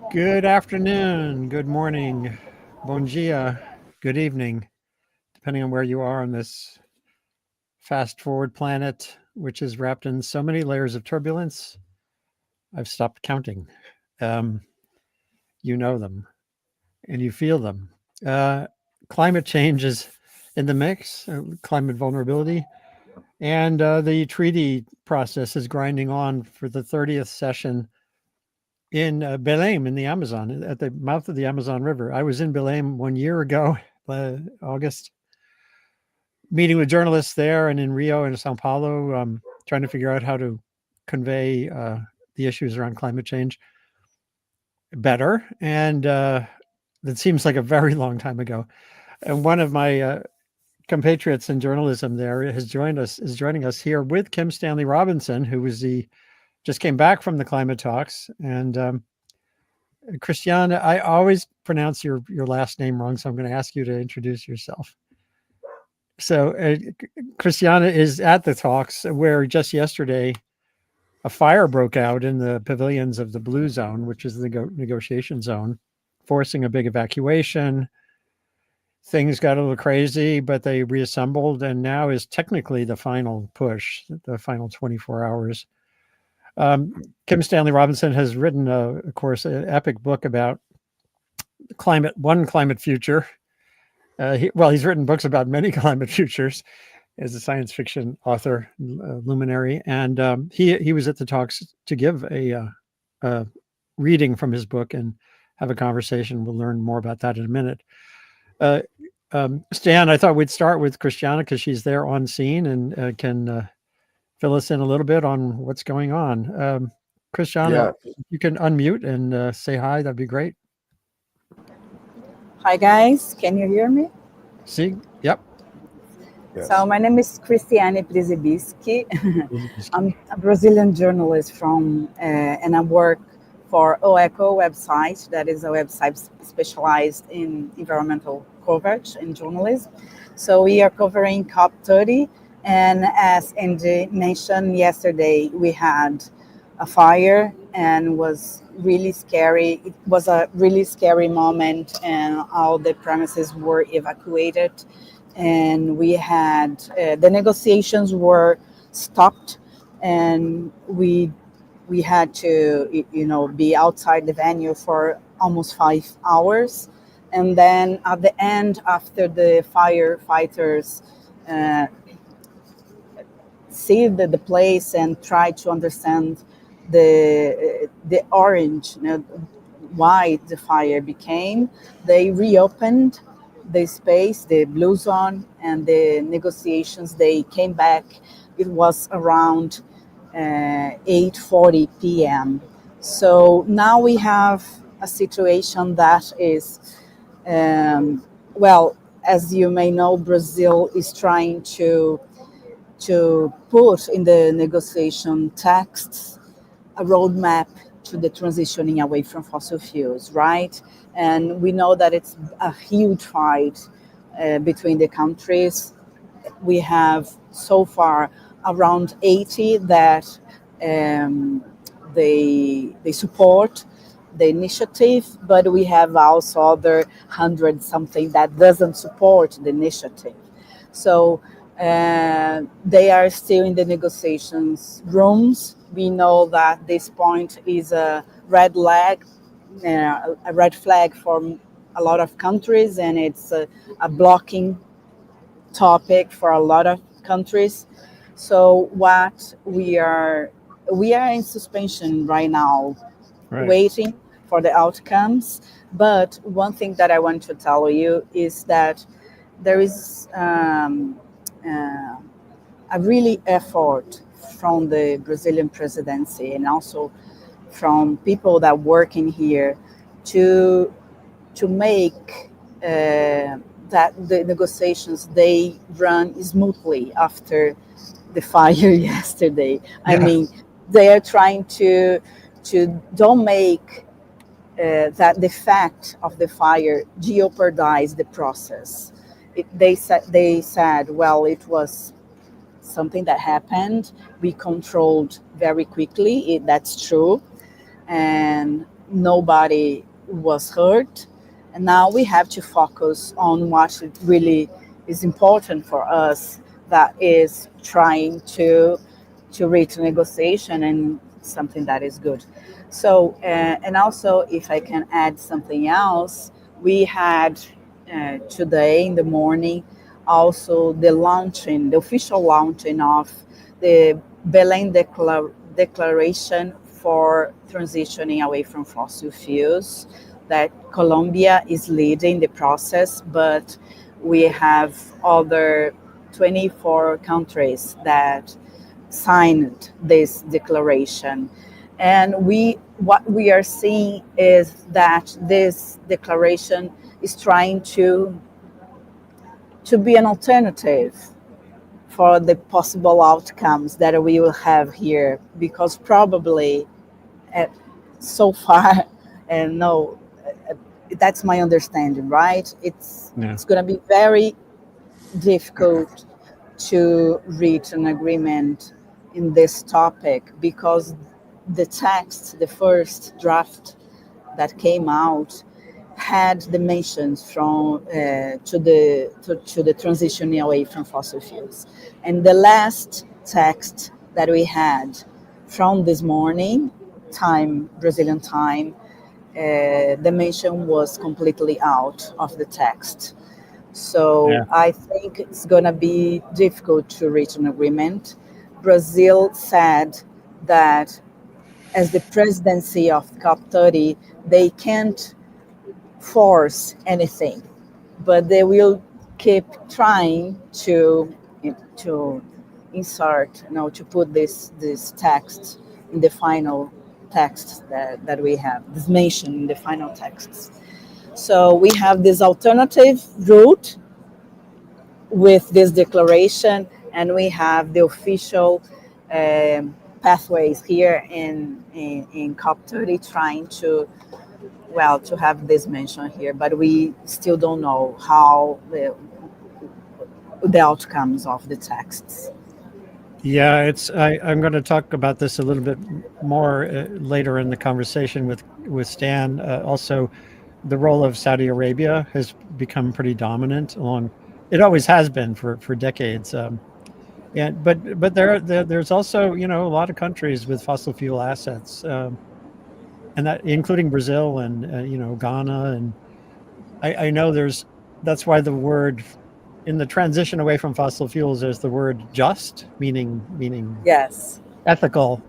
Good afternoon, good morning, bon dia, good evening, depending on where you are on this fast forward planet, which is wrapped in so many layers of turbulence. I've stopped counting. Um, you know them and you feel them. Uh, Climate change is in the mix, climate vulnerability, and the treaty process is grinding on for the 30th session in Belém in the Amazon, at the mouth of the Amazon River. I was in Belém 1 year ago, August, meeting with journalists there and in Rio and Sao Paulo, trying to figure out how to convey the issues around climate change better. And it seems like a very long time ago. And one of my compatriots in journalism there is joining us here with Kim Stanley Robinson, who was just came back from the climate talks. And Christiane, I always pronounce your last name wrong, so I'm going to ask you to introduce yourself. So, Christiana is at the talks where just yesterday a fire broke out in the pavilions of the Blue Zone, which is the negotiation zone, forcing a big evacuation. Things got a little crazy, but they reassembled, and now is technically the final push, the final 24 hours. Kim Stanley Robinson has written, of course, an epic book about climate future. He's written books about many climate futures as a science fiction author, luminary, and he was at the talks to give a reading from his book and have a conversation. We'll learn more about that in a minute. Stan, I thought we'd start with Christiana because she's there on scene and can fill us in a little bit on what's going on. Christiana, you can unmute and say hi. That'd be great. Hi guys, can you hear me? See? Yep. Yes. So my name is Cristiane Przybyski. I'm a Brazilian journalist and I work for OECO website. That is a website specialized in environmental coverage and journalism. So we are covering COP30, and as Andy mentioned yesterday, we had a fire and was really scary. It was a really scary moment, and all the premises were evacuated. And we had the negotiations were stopped, and we had to be outside the venue for almost 5 hours. And then at the end, after the firefighters see the place and try to understand the orange, why the fire became, they reopened the space, the Blue Zone, and the negotiations. They came back. It was around 8:40 p.m. So now we have a situation that is, as you may know, Brazil is trying to put in the negotiation texts a roadmap to the transitioning away from fossil fuels, right? And we know that it's a huge fight between the countries. We have so far around 80 that they support the initiative, but we have also other 100 something that doesn't support the initiative. So they are still in the negotiations rooms. We know that this point is a red flag for a lot of countries, and it's a blocking topic for a lot of countries. So what we are in suspension right now, waiting for the outcomes. But one thing that I want to tell you is that there is a really effort from the Brazilian presidency and also from people that work in here to make that the negotiations, they run smoothly after the fire yesterday. Yeah. I mean, they are trying to don't make that the fact of the fire jeopardize the process. They said, well, it was something that happened. We controlled very quickly. That's true. And nobody was hurt. And now we have to focus on what really is important for us, that is trying to reach a negotiation and something that is good. So, and also, if I can add something else, we had today in the morning also the official launching of the Belém Declaration for transitioning away from fossil fuels, that Colombia is leading the process, but we have other 24 countries that signed this declaration. And what we are seeing is that this declaration is trying to be an alternative for the possible outcomes that we will have here, because probably at, so far, and no, that's my understanding, right? It's going to be very difficult to reach an agreement in this topic, because the text, the first draft that came out, had dimensions from to the transitioning away from fossil fuels, and the last text that we had from this morning, Brazilian time, the mention was completely out of the text. So I think it's going to be difficult to reach an agreement. Brazil said that as the presidency of COP30, they can't force anything, but they will keep trying to insert, to put this text in the final text that we have, this mention in the final texts. So we have this alternative route with this declaration, and we have the official pathways here in COP30 trying to have this mention here, but we still don't know how the outcomes of the texts. Yeah, I'm going to talk about this a little bit more later in the conversation with Stan. Also, the role of Saudi Arabia has become pretty dominant along. It always has been for decades. And but there's also a lot of countries with fossil fuel assets, and that including Brazil and Ghana, and I know that's why the word in the transition away from fossil fuels, there's the word just, meaning Yes. ethical.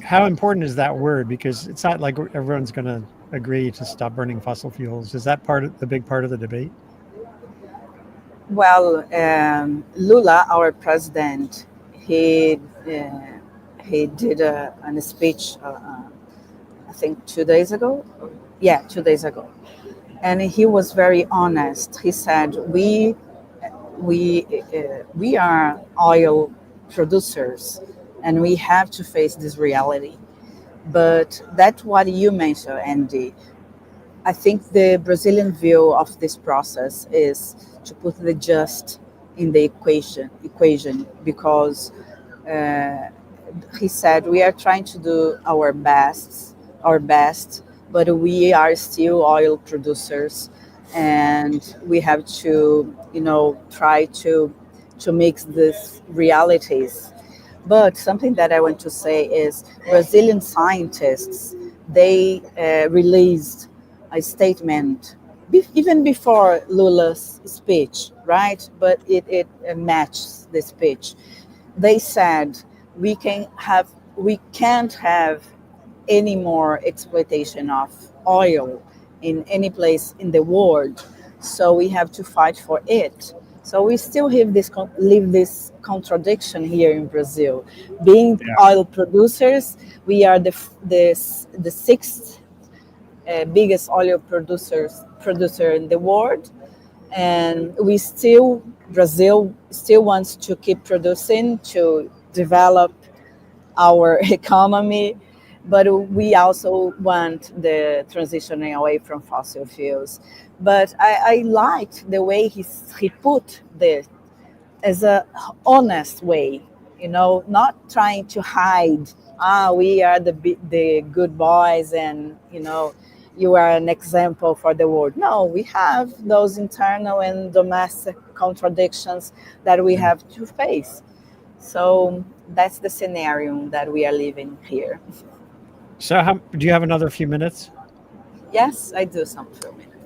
How important is that word? Because it's not like everyone's going to agree to stop burning fossil fuels. Is that the big part of the debate? Well, Lula, our president, he did a speech, I think 2 days ago. Yeah, 2 days ago, and he was very honest. He said, we are oil producers, and we have to face this reality. But that's what you mentioned, Andy. I think the Brazilian view of this process is to put the just in the equation, because he said we are trying to do our best, but we are still oil producers, and we have to, try to mix these realities. But something that I want to say is Brazilian scientists, they released a statement even before Lula's speech, right? But it matches the speech. They said we can't have any more exploitation of oil in any place in the world, so we have to fight for it. So we still have this contradiction here in Brazil. Being oil producers, we are the sixth biggest oil producer in the world, and Brazil still wants to keep producing to develop our economy, but we also want the transitioning away from fossil fuels. But I liked the way he put this as a honest way, not trying to hide we are the good boys, and you are an example for the world. No, we have those internal and domestic contradictions that we Mm. have to face. So that's the scenario that we are living here. So, do you have another few minutes? Yes, I do some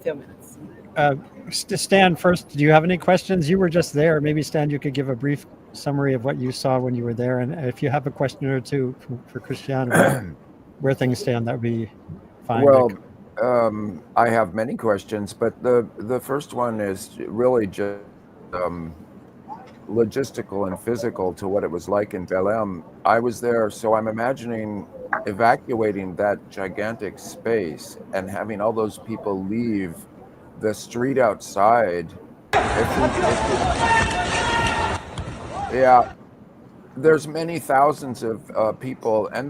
few minutes. Uh, Stan, first, do you have any questions? You were just there. Maybe, Stan, you could give a brief summary of what you saw when you were there. And if you have a question or two for Christiane about where things stand, that would be fine. Well, I have many questions, but the first one is really just um, logistical and physical to what it was like in Belém. I was there, so I'm imagining evacuating that gigantic space and having all those people leave the street outside. If you yeah, there's many thousands of people, and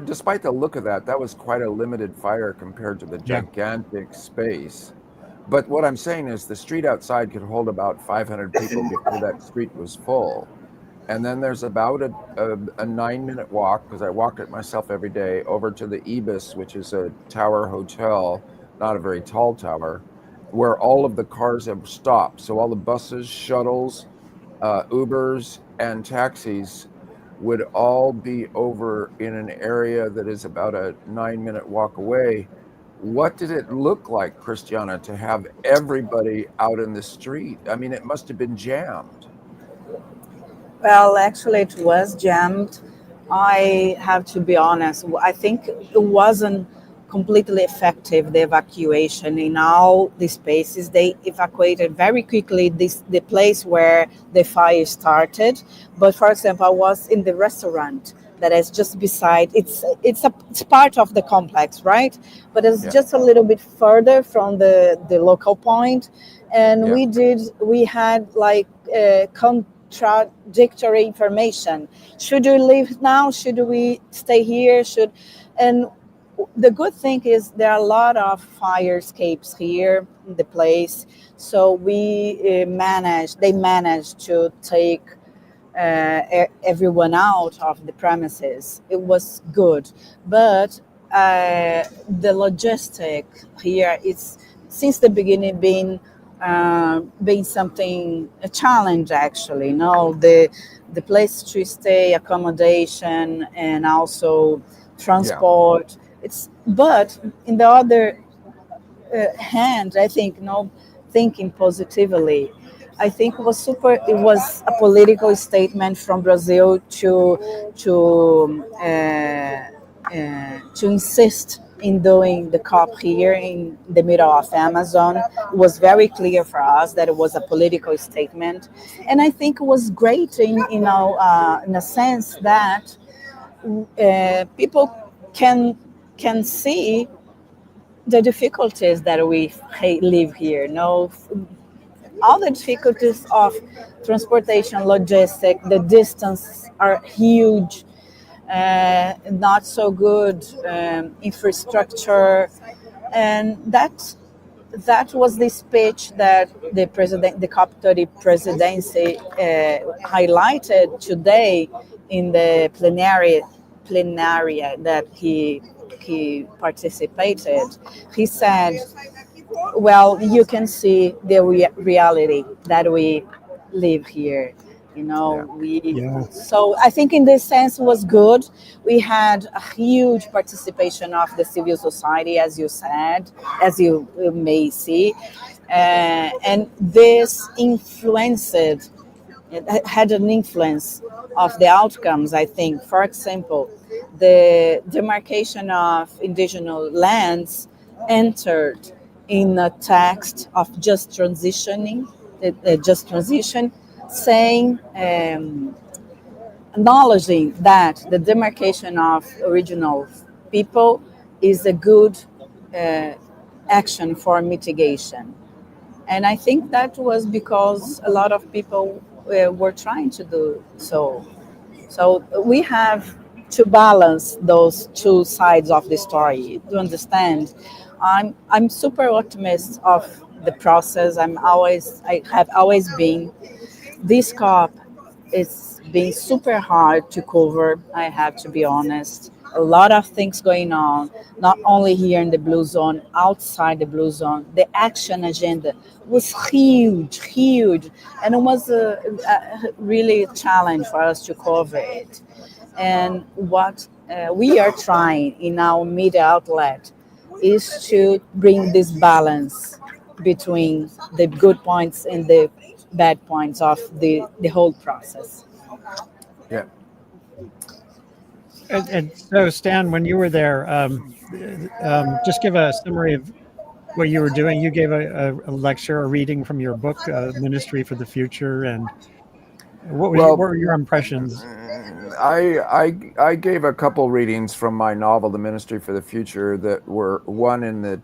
despite the look of that, that was quite a limited fire compared to the Yeah. gigantic space. But what I'm saying is the street outside could hold about 500 people before that street was full. And then there's about a 9-minute walk, because I walk it myself every day, over to the Ibis, which is a tower hotel, not a very tall tower, where all of the cars have stopped. So all the buses, shuttles, Ubers, and taxis would all be over in an area that is about a 9-minute walk away. What did it look like, Christiana, to have everybody out in the street? I mean, it must have been jammed. Well, actually, it was jammed. I have to be honest. I think it wasn't completely effective, the evacuation in all the spaces. They evacuated very quickly the place where the fire started. But for example, I was in the restaurant that is just beside. It's part of the complex, right? But it's Yeah. just a little bit further from the local point, and Yeah. we had like contradictory information. Should we leave now? Should we stay here? And the good thing is there are a lot of fire escapes here in the place, so they managed to take everyone out of the premises. It was good, but the logistic here is since the beginning been something a challenge actually. No, the place to stay, accommodation, and also transport. But in the other hand, I think thinking positively. I think it was super. It was a political statement from Brazil to insist in doing the COP here in the middle of Amazon. It was very clear for us that it was a political statement, and I think it was great in a sense that people can see the difficulties that we live here. No, all the difficulties of transportation, logistic, the distance are huge, not so good infrastructure, and that was the speech that the COP30 presidency highlighted today in the plenaria that he participated. He said, well, you can see the reality that we live here. Yeah. Yeah. So I think in this sense was good. We had a huge participation of the civil society, as you said, as you may see, and this had an influence of the outcomes. I think, for example, the demarcation of indigenous lands entered in a text of just transitioning, just transition, saying, acknowledging that the demarcation of original people is a good uh, action for mitigation. And I think that was because a lot of people were trying to do so. So we have to balance those two sides of the story to understand. I'm super optimist of the process. I have always been. This COP is been super hard to cover, I have to be honest. A lot of things going on, not only here in the Blue Zone, outside the Blue Zone. The action agenda was huge, huge, and it was a really a challenge for us to cover it. And what we are trying in our media outlet is to bring this balance between the good points and the bad points of the whole process. Yeah. And so, Stan, when you were there, just give a summary of what you were doing. You gave a lecture, a reading from your book, Ministry for the Future, and what Well, were your impressions? I gave a couple readings from my novel, The Ministry for the Future, that were one in the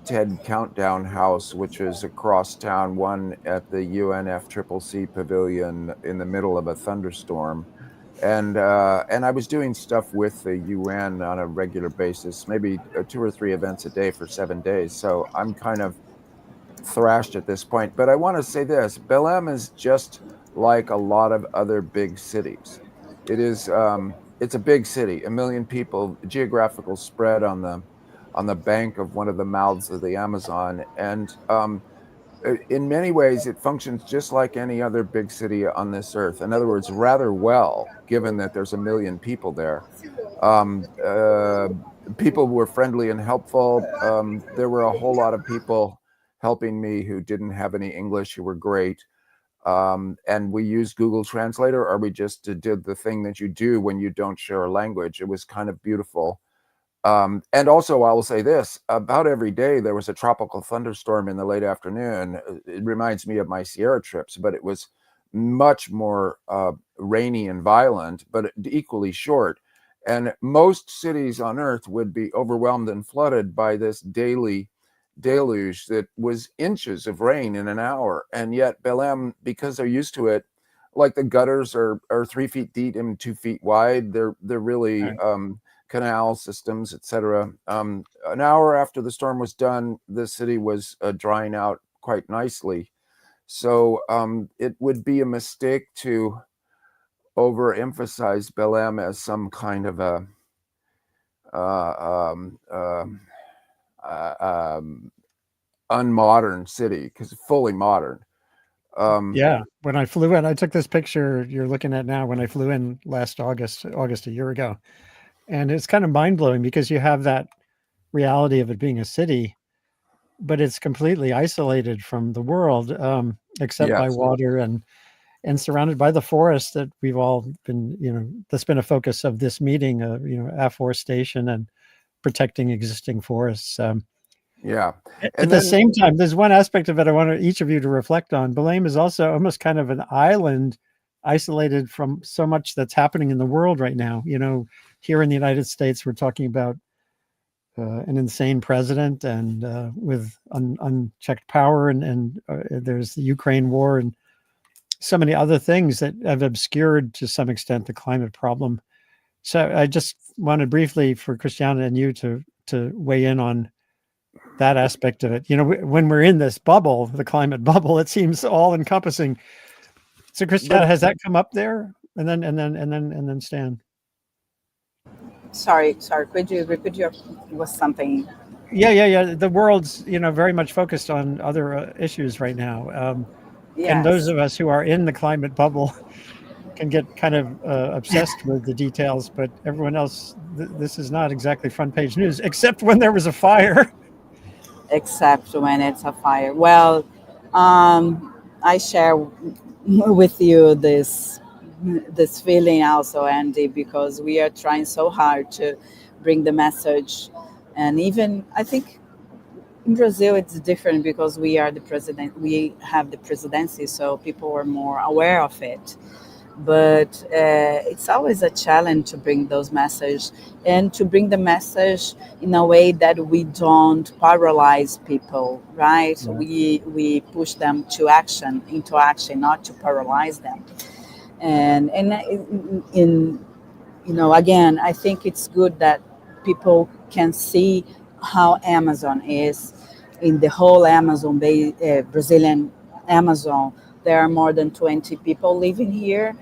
TED Countdown House, which is across town, one at the UNFCCC Pavilion in the middle of a thunderstorm. And I was doing stuff with the UN on a regular basis, maybe 2 or 3 events a day for 7 days. So I'm kind of thrashed at this point. But I want to say this: Belém is just like a lot of other big cities. It is it's a big city, 1 million people, geographical spread on the bank of one of the mouths of the Amazon, and in many ways it functions just like any other big city on this earth. In other words, rather well, given that there's 1 million people there. Um, uh, People were friendly and helpful. There were a whole lot of people helping me who didn't have any English, who were great. And we used Google Translator, or we just did the thing that you do when you don't share a language. It was kind of beautiful. And also, I will say this: about every day there was a tropical thunderstorm in the late afternoon. It reminds me of my Sierra trips, but it was much more rainy and violent, but equally short. And most cities on Earth would be overwhelmed and flooded by this daily deluge that was inches of rain in an hour. And yet Belém, because they're used to it, like the gutters are 3 feet deep and 2 feet wide. They're really canal systems, etc. An hour after the storm was done, the city was drying out quite nicely. So it would be a mistake to overemphasize Belém as some kind of a unmodern city, because it's fully modern. Yeah, when I flew in, I took this picture you're looking at now. When I flew in last August a year ago, and it's kind of mind blowing because you have that reality of it being a city, but it's completely isolated from the world, except by Yes. water and surrounded by the forest that we've all been, that's been a focus of this meeting, afforestation and protecting existing forests. Yeah. At the same time, there's one aspect of it I want each of you to reflect on. Belém is also almost kind of an island, isolated from so much that's happening in the world right now. Here in the United States, we're talking about an insane president and with unchecked power, and there's the Ukraine war and so many other things that have obscured to some extent the climate problem. So I just wanted briefly for Christiana and you to weigh in on that aspect of it. When we're in this bubble, the climate bubble, it seems all encompassing. So Christiana, has that come up there? And then Stan. Sorry. Could you repeat was something? Yeah. The world's, very much focused on other issues right now. Yes. And those of us who are in the climate bubble can get kind of obsessed with the details, but everyone else, this is not exactly front page news, except when there was a fire. Except when it's a fire. Well, I share with you this feeling also, Andy, because we are trying so hard to bring the message. And even I think in Brazil it's different because we have the presidency, so people are more aware of it. But it's always a challenge to bring those messages, and to bring the message in a way that we don't paralyze people, right? Yeah. We push them into action, not to paralyze them. And again, I think it's good that people can see how Amazon is. In the whole Amazon, Brazilian Amazon, there are more than 20 people living here,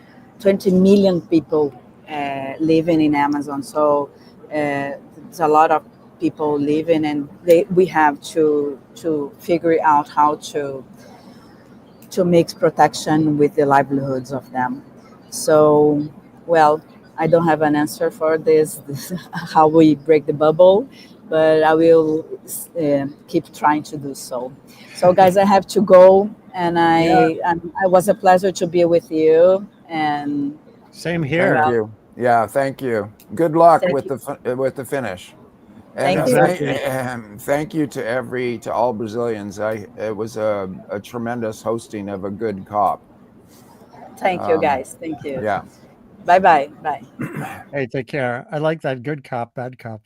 20 million people living in Amazon. So there's a lot of people living, and we have to figure out how to mix protection with the livelihoods of them. So, well, I don't have an answer for this how we break the bubble, but I will keep trying to do so. So, guys, I have to go, and Yeah. I was a pleasure to be with you. And Same Thank here. you. Yeah, thank you. Good luck thank with you, the finish. And thank you. Exactly. thank you to all Brazilians. It was a tremendous hosting of a good COP. Thank you, Um, guys. Thank you. yeah. Bye bye. Bye. Hey, take care. I like that good cop, bad cop.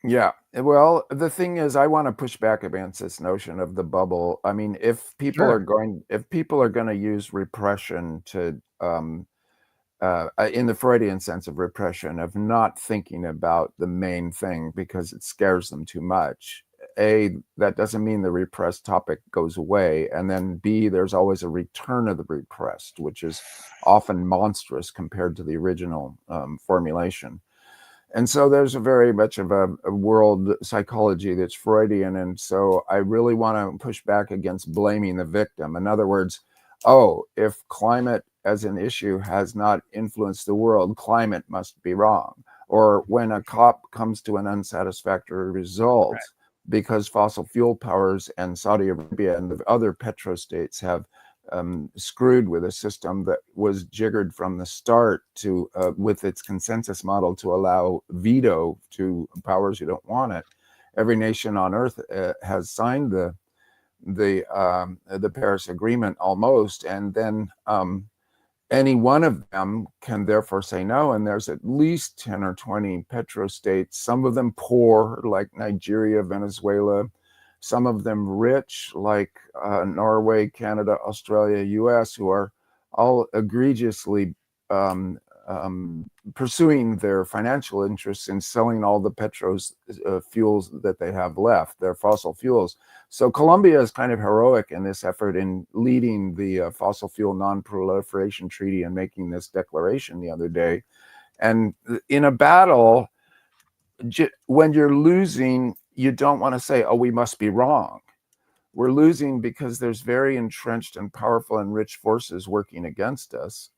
Yeah. Well, the thing is, I want to push back against this notion of the bubble. I mean, if people are Sure. going to use repression to in the Freudian sense of repression, of not thinking about the main thing because it scares them too much. A, that doesn't mean the repressed topic goes away. And then B, there's always a return of the repressed, which is often monstrous compared to the original formulation. And so there's a very much of a world psychology that's Freudian. And so I really want to push back against blaming the victim. In other words, oh, if climate as an issue has not influenced the world, climate must be wrong. Or when a COP comes to an unsatisfactory result Right. because fossil fuel powers and Saudi Arabia and the other petrostates have screwed with a system that was jiggered from the start to with its consensus model to allow veto to powers who don't want it. Every nation on earth has signed the Paris Agreement almost, and then any one of them can therefore say no. And there's at least 10 or 20 petrostates, some of them poor, like Nigeria, Venezuela, some of them rich, like Norway, Canada, Australia, US, who are all egregiously pursuing their financial interests in selling all the fuels that they have left, their fossil fuels. So Colombia is kind of heroic in this effort in leading the fossil fuel non-proliferation treaty and making this declaration the other day. And in a battle, when you're losing, you don't want to say, oh, we must be wrong. We're losing because there's very entrenched and powerful and rich forces working against us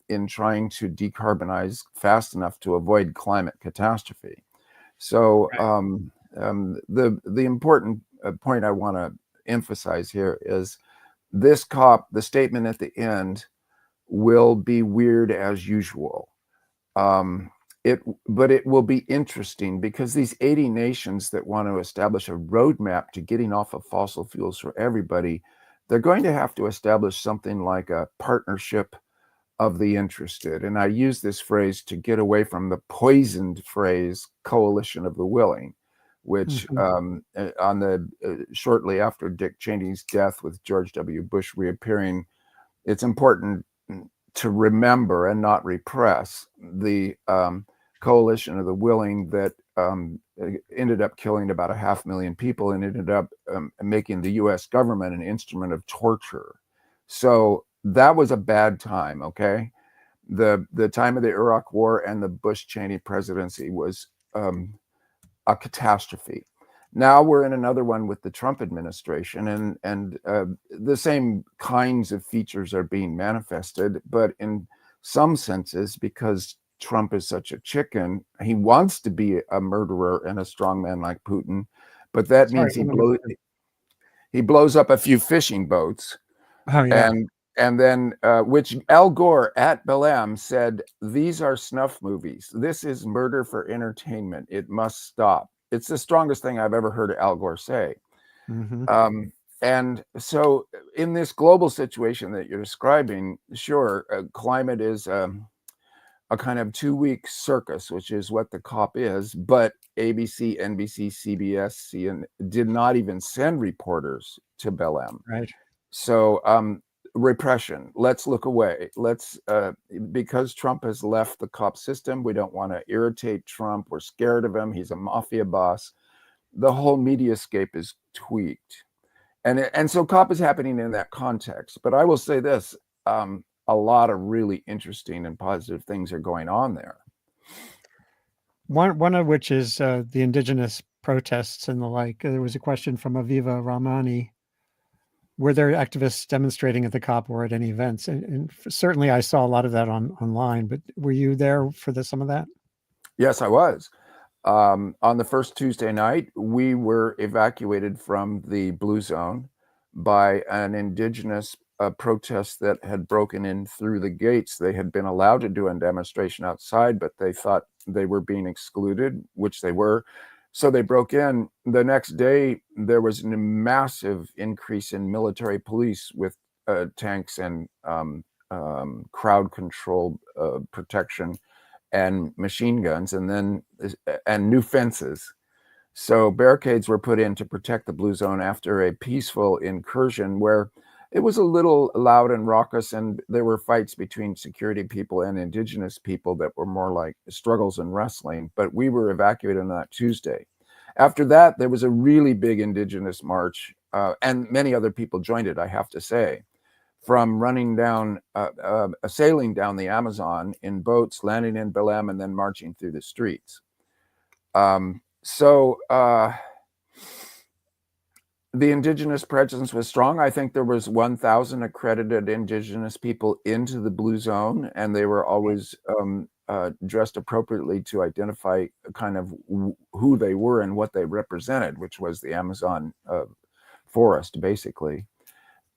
in trying to decarbonize fast enough to avoid climate catastrophe. So the important point I want to emphasize here is this COP, the statement at the end, will be weird as usual. But it will be interesting because these 80 nations that want to establish a roadmap to getting off of fossil fuels for everybody, they're going to have to establish something like a partnership of the interested. And I use this phrase to get away from the poisoned phrase coalition of the willing, which shortly after Dick Cheney's death with George W. Bush reappearing, it's important to remember and not repress the coalition of the willing that ended up killing about 500,000 people and ended up making the US government an instrument of torture. So that was a bad time, okay? The time of the Iraq War and the Bush-Cheney presidency was a catastrophe. Now we're in another one with the Trump administration, and the same kinds of features are being manifested, but in some senses, because Trump is such a chicken, he wants to be a murderer and a strongman like Putin, but that means he blows up a few fishing boats. Oh, yeah. And then, which Al Gore at Belém said, these are snuff movies. This is murder for entertainment. It must stop. It's the strongest thing I've ever heard Al Gore say. And so in this global situation that you're describing, sure, climate is a kind of 2-week circus, which is what the COP is, but ABC, NBC, CBS did not even send reporters to Belém. Right. So repression, let's look away. Because Trump has left the COP system, we don't want to irritate Trump. We're scared of him. He's a mafia boss. The whole mediascape is tweaked. And so COP is happening in that context. But I will say this, a lot of really interesting and positive things are going on there. One of which is the indigenous protests and the like. There was a question from Aviva Ramani. Were there activists demonstrating at the COP or at any events? And certainly I saw a lot of that online, but were you there for some of that? Yes, I was. On the first Tuesday night, we were evacuated from the Blue Zone by an indigenous protest that had broken in through the gates. They had been allowed to do a demonstration outside, but they thought they were being excluded, which they were. So they broke in. The next day, there was a massive increase in military police with tanks and crowd control protection and machine guns, and new fences. So barricades were put in to protect the Blue Zone after a peaceful incursion where it was a little loud and raucous, and there were fights between security people and indigenous people that were more like struggles and wrestling. But we were evacuated on that Tuesday. After that, there was a really big indigenous march, and many other people joined it, I have to say, from running down, sailing down the Amazon in boats, landing in Belém, and then marching through the streets. The indigenous presence was strong. I think there was 1,000 accredited indigenous people into the Blue Zone, and they were always dressed appropriately to identify kind of who they were and what they represented, which was the Amazon forest, basically.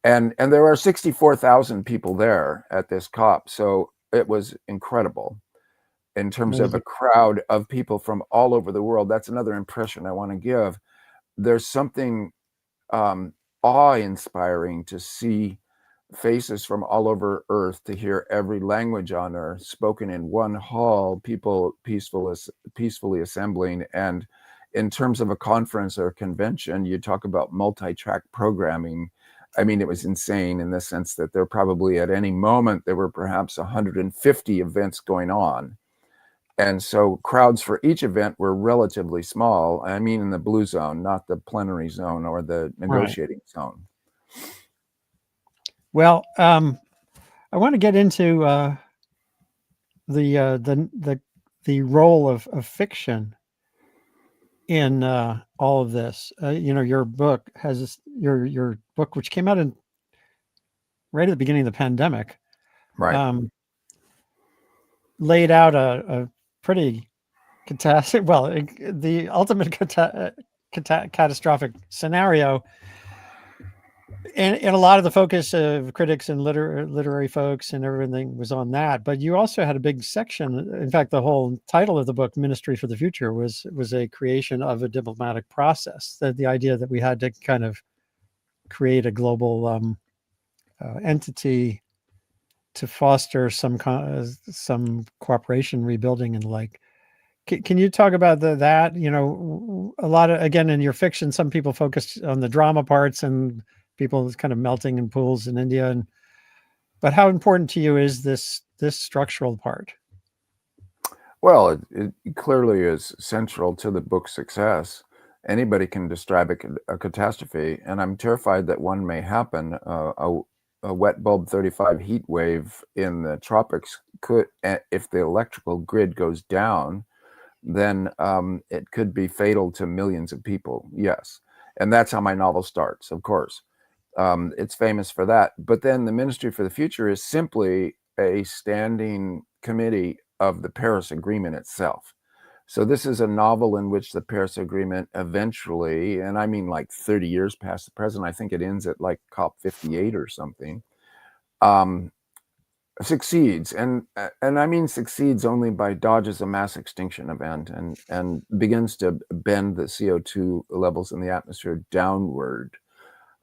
And there are 64,000 people there at this COP, so it was incredible in terms of a crowd of people from all over the world. That's another impression I want to give. There's something awe-inspiring to see faces from all over Earth, to hear every language on Earth spoken in one hall, people peacefully assembling. And in terms of a conference or a convention, you talk about multi-track programming. I mean, it was insane in the sense that there probably at any moment, there were perhaps 150 events going on. And so crowds for each event were relatively small. I mean, in the Blue Zone, not the plenary zone or the negotiating zone. Well, I want to get into the role of fiction in all of this. Your book has your book, which came out right at the beginning of the pandemic, right? Laid out a pretty catastrophic, the ultimate catastrophic scenario. And a lot of the focus of critics and literary folks and everything was on that. But you also had a big section. In fact, the whole title of the book, Ministry for the Future, was a creation of a diplomatic process. That the idea that we had to kind of create a global entity to foster some cooperation, rebuilding, and the like. Can you talk about that? A lot of, again, in your fiction, some people focused on the drama parts and people kind of melting in pools in India. But how important to you is this structural part? Well, it clearly is central to the book's success. Anybody can describe a catastrophe, and I'm terrified that one may happen. A wet bulb 35 heat wave in the tropics could, if the electrical grid goes down, then it could be fatal to millions of people. Yes. And that's how my novel starts, of course. It's famous for that. But then the Ministry for the Future is simply a standing committee of the Paris Agreement itself. So this is a novel in which the Paris Agreement eventually, and I mean like 30 years past the present, I think it ends at like COP58 or something, succeeds. And I mean succeeds only by dodges a mass extinction event and begins to bend the CO2 levels in the atmosphere downward.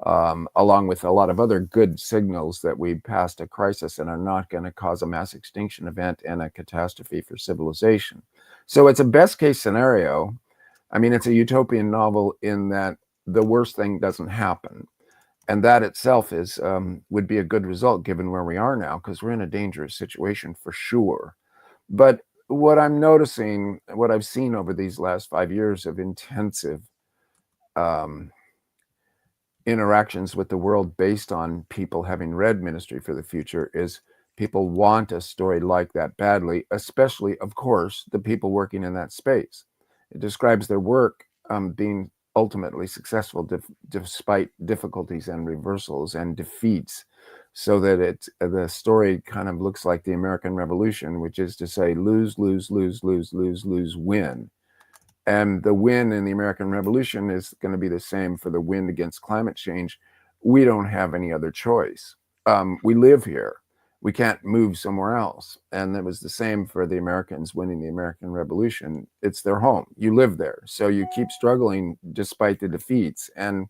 Along with a lot of other good signals that we passed a crisis and are not going to cause a mass extinction event and a catastrophe for civilization. So it's a best case scenario. I mean, it's a utopian novel in that the worst thing doesn't happen. And that itself is would be a good result given where we are now, because we're in a dangerous situation for sure. But what I'm noticing, what I've seen over these last 5 years of intensive interactions with the world based on people having read Ministry for the Future is People want a story like that badly, especially, of course, the people working in that space. It describes their work being ultimately successful despite difficulties and reversals and defeats, so that the story kind of looks like the American Revolution, which is to say lose, lose, lose, lose, lose, lose, win. And the win in the American Revolution is going to be the same for the win against climate change. We don't have any other choice. We live here. We can't move somewhere else. And it was the same for the Americans winning the American Revolution. It's their home. You live there. So you keep struggling despite the defeats. And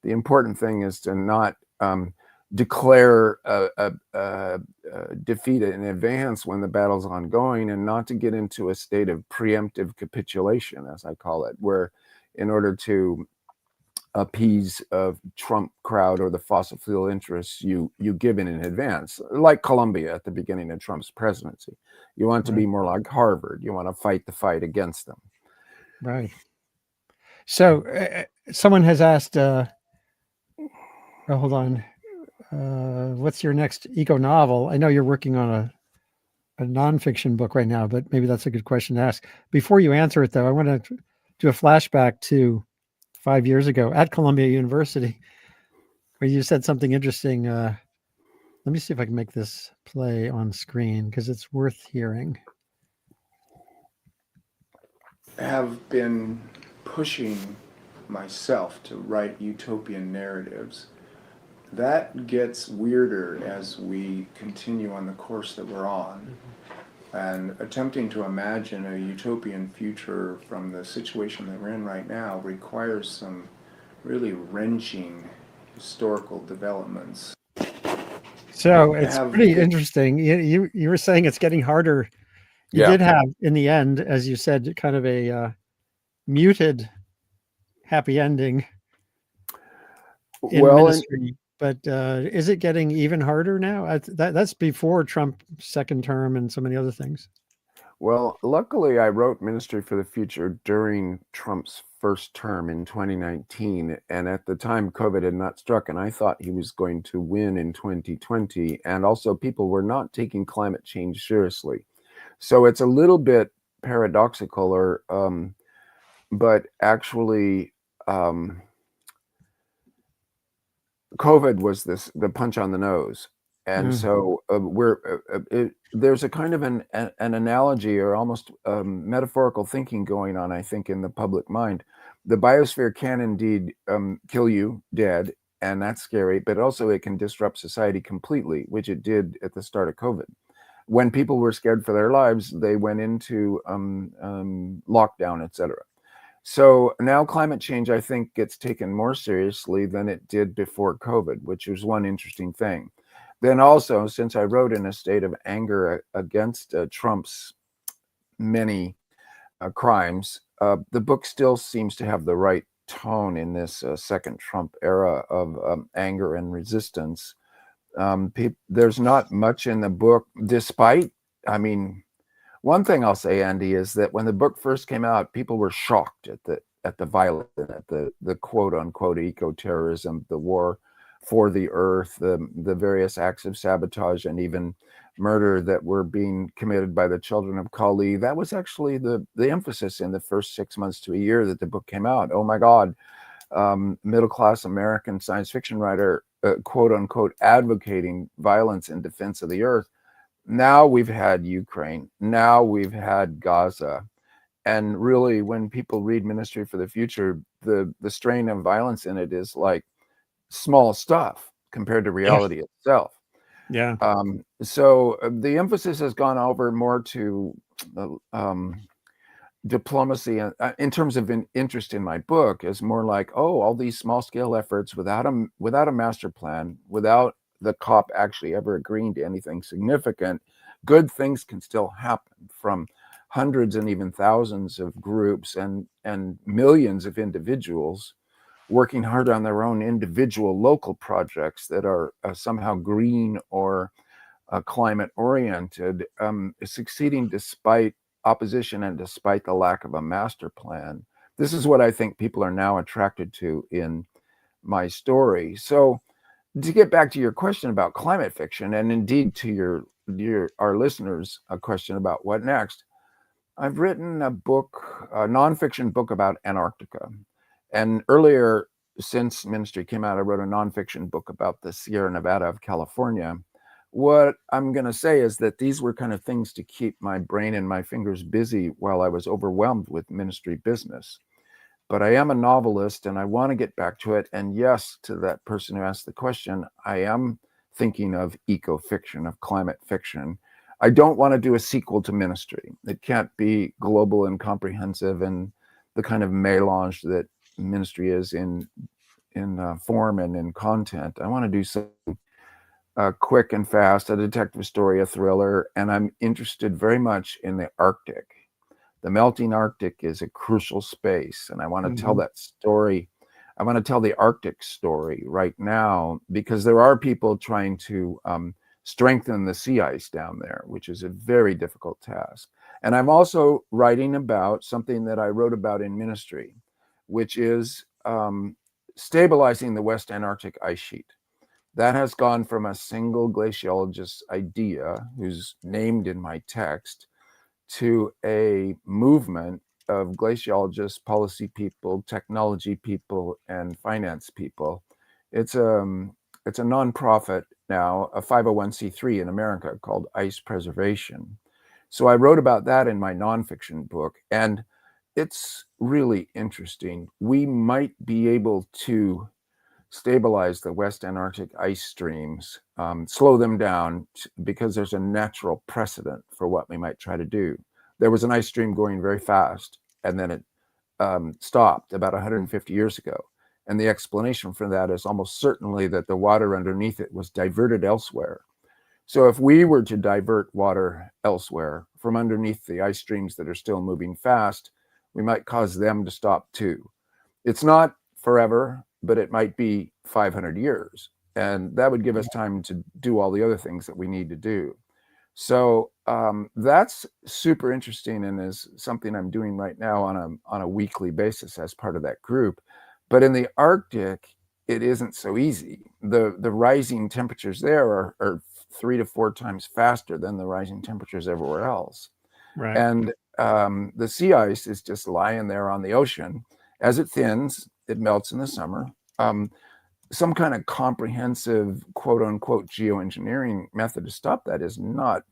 the important thing is to not declare a defeat in advance when the battle's ongoing, and not to get into a state of preemptive capitulation, as I call it, where in order to appease a Trump crowd or the fossil fuel interests, you give in advance, like Colombia at the beginning of Trump's presidency. You want to be more like Harvard. You want to fight the fight against them. Right. So someone has asked, oh, hold on. What's your next eco novel? I know you're working on a nonfiction book right now, but maybe that's a good question to ask. Before you answer it, though, I want to do a flashback to 5 years ago at Columbia University, where you said something interesting. Let me see if I can make this play on screen, because it's worth hearing. I have been pushing myself to write utopian narratives. That gets weirder as we continue on the course that we're on. And attempting to imagine a utopian future from the situation that we're in right now requires some really wrenching historical developments. So it's pretty interesting. You were saying it's getting harder. You did have, in the end, as you said, kind of a muted happy ending in ministry. But is it getting even harder now? That's before Trump's second term and so many other things. Well, luckily, I wrote Ministry for the Future during Trump's first term in 2019. And at the time, COVID had not struck, and I thought he was going to win in 2020. And also, people were not taking climate change seriously. So it's a little bit paradoxical, but actually, COVID was the punch on the nose. And so there's a kind of an analogy, or almost metaphorical thinking going on, I think, in the public mind. The biosphere can indeed kill you dead, and that's scary, but also it can disrupt society completely, which it did at the start of COVID. When people were scared for their lives, they went into lockdown, etc. So now climate change, I think, gets taken more seriously than it did before COVID, which was one interesting thing. Then also, since I wrote in a state of anger against Trump's many crimes, the book still seems to have the right tone in this second Trump era of anger and resistance. There's not much in the book, despite, I mean, one thing I'll say, Andy, is that when the book first came out, people were shocked at the violence, at the quote unquote eco-terrorism, the war for the earth, the various acts of sabotage and even murder that were being committed by the children of Kali. That was actually the emphasis in the first 6 months to a year that the book came out. Oh my God, middle-class American science fiction writer, quote unquote, advocating violence in defense of the earth. Now we've had Ukraine. Now we've had Gaza. And really, when people read Ministry for the Future, the strain of violence in it is like small stuff compared to reality itself. Yeah. So the emphasis has gone over more to diplomacy in terms of an interest in my book, is more like, oh, all these small scale efforts without a master plan, without the COP actually ever agreeing to anything significant, good things can still happen from hundreds and even thousands of groups and millions of individuals working hard on their own individual local projects that are somehow green or climate oriented, succeeding despite opposition and despite the lack of a master plan. This is what I think people are now attracted to in my story. So to get back to your question about climate fiction, and indeed to your our listeners a question about what next, I've written a book, a nonfiction book about Antarctica. And earlier, since Ministry came out, I wrote a nonfiction book about the Sierra Nevada of California. What I'm going to say is that these were kind of things to keep my brain and my fingers busy while I was overwhelmed with ministry business. But I am a novelist and I want to get back to it. And yes, to that person who asked the question, I am thinking of eco-fiction, of climate fiction. I don't want to do a sequel to Ministry. It can't be global and comprehensive and the kind of melange that Ministry is in form and in content. I want to do something quick and fast, a detective story, a thriller, and I'm interested very much in the Arctic. The melting Arctic is a crucial space, and I want to tell that story. I want to tell the Arctic story right now because there are people trying to strengthen the sea ice down there, which is a very difficult task. And I'm also writing about something that I wrote about in Ministry, which is stabilizing the West Antarctic ice sheet. That has gone from a single glaciologist's idea, who's named in my text, to a movement of glaciologists, policy people, technology people, and finance people. It's a nonprofit now, a 501c3 in America called Ice Preservation. So I wrote about that in my nonfiction book, and it's really interesting. We might be able to stabilize the West Antarctic ice streams, slow them down, because there's a natural precedent for what we might try to do. There was an ice stream going very fast, and then it stopped about 150 years ago. And the explanation for that is almost certainly that the water underneath it was diverted elsewhere. So if we were to divert water elsewhere from underneath the ice streams that are still moving fast, we might cause them to stop too. It's not forever, but it might be 500 years. And that would give us time to do all the other things that we need to do. So that's super interesting and is something I'm doing right now on a weekly basis as part of that group. But in the Arctic, it isn't so easy. The rising temperatures there are 3 to 4 times faster than the rising temperatures everywhere else. Right. And the sea ice is just lying there on the ocean. As it thins, it melts in the summer. Some kind of comprehensive, quote unquote, geoengineering method to stop that is not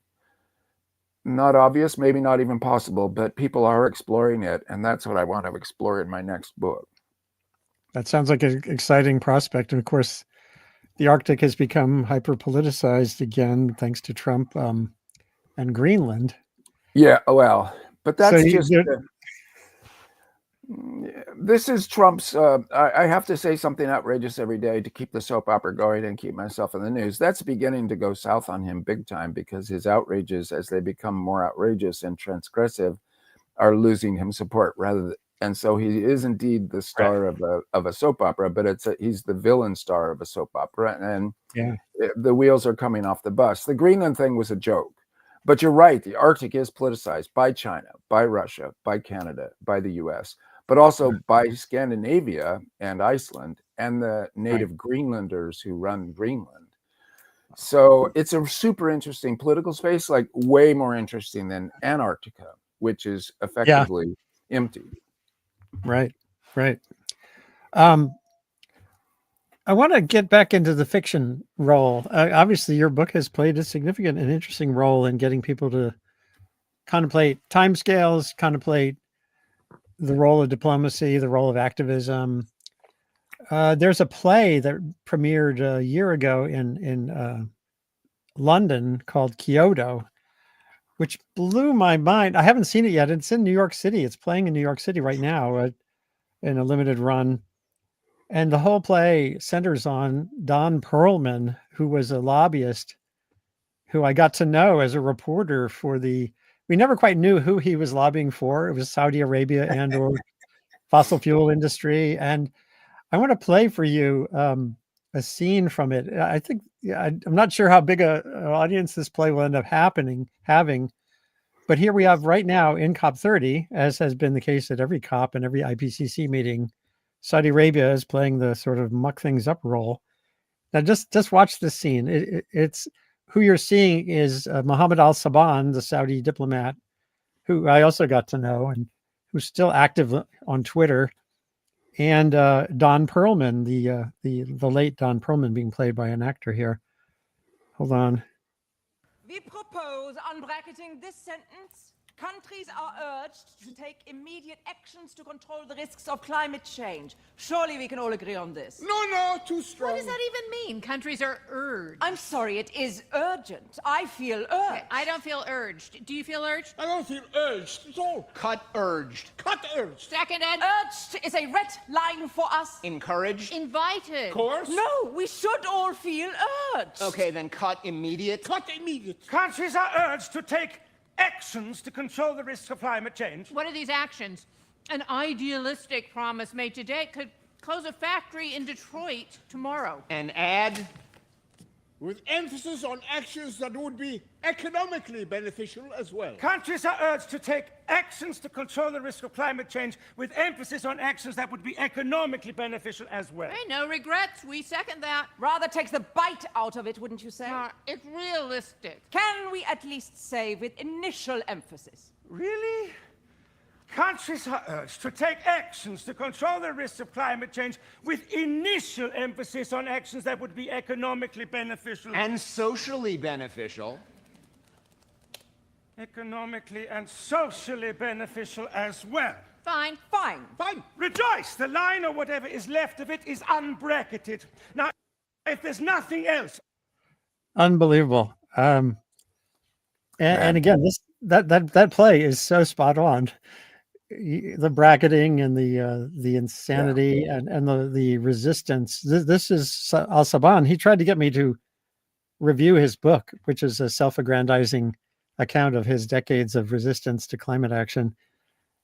obvious, maybe not even possible, but people are exploring it. And that's what I want to explore in my next book. That sounds like an exciting prospect. And of course, the Arctic has become hyper politicized again, thanks to Trump and Greenland. Yeah, well, but that's So this is Trump's. I have to say something outrageous every day to keep the soap opera going and keep myself in the news. That's beginning to go south on him big time because his outrages, as they become more outrageous and transgressive, are losing him support and so he is indeed the star of a soap opera, but he's the villain star of a soap opera, and the wheels are coming off the bus. The Greenland thing was a joke. But you're right, the Arctic is politicized by China, by Russia, by Canada, by the US, but also by Scandinavia and Iceland and the native Greenlanders who run Greenland. So it's a super interesting political space, like way more interesting than Antarctica, which is effectively empty. Right. I want to get back into the fiction role. Obviously, your book has played a significant and interesting role in getting people to contemplate timescales, contemplate the role of diplomacy, the role of activism. There's a play that premiered a year ago in London called Kyoto, which blew my mind. I haven't seen it yet. It's in New York City. It's playing in New York City right now in a limited run. And the whole play centers on Don Perlman, who was a lobbyist who I got to know as a reporter we never quite knew who he was lobbying for. It was Saudi Arabia and or fossil fuel industry. And I want to play for you a scene from it. I think, I'm not sure how big an audience this play will end up having, but here we have right now in COP30, as has been the case at every COP and every IPCC meeting, Saudi Arabia is playing the sort of muck things up role. Now, just watch this scene. It's who you're seeing is Mohammed al-Saban, the Saudi diplomat, who I also got to know and who's still active on Twitter, and Don Perlman, the late Don Perlman, being played by an actor here. Hold on. We propose unbracketing this sentence. Countries are urged to take immediate actions to control the risks of climate change. Surely we can all agree on this. No, too strong. What does that even mean? Countries are urged. I'm sorry, it is urgent. I feel urged. Okay, I don't feel urged. Do you feel urged? I don't feel urged at all. Cut urged. Cut urged. Seconded. Urged is a red line for us. Encouraged. Invited. Of course. No, we should all feel urged. Okay, then cut immediate. Cut immediate. Countries are urged to take actions to control the risks of climate change. What are these actions? An idealistic promise made today could close a factory in Detroit tomorrow. And add. With emphasis on actions that would be economically beneficial as well. Countries are urged to take actions to control the risk of climate change with emphasis on actions that would be economically beneficial as well. Hey, no regrets. We second that. Rather takes the bite out of it, wouldn't you say? It's realistic. Can we at least say with initial emphasis? Really? Countries are urged to take actions to control the risks of climate change with initial emphasis on actions that would be economically beneficial. And socially beneficial. Economically and socially beneficial as well. Fine. Fine. Fine. Rejoice, the line or whatever is left of it is unbracketed. Now, if there's nothing else. Unbelievable. And again, that play is so spot on. The bracketing and the insanity and the resistance. This is al-Saban. He tried to get me to review his book, which is a self-aggrandizing account of his decades of resistance to climate action.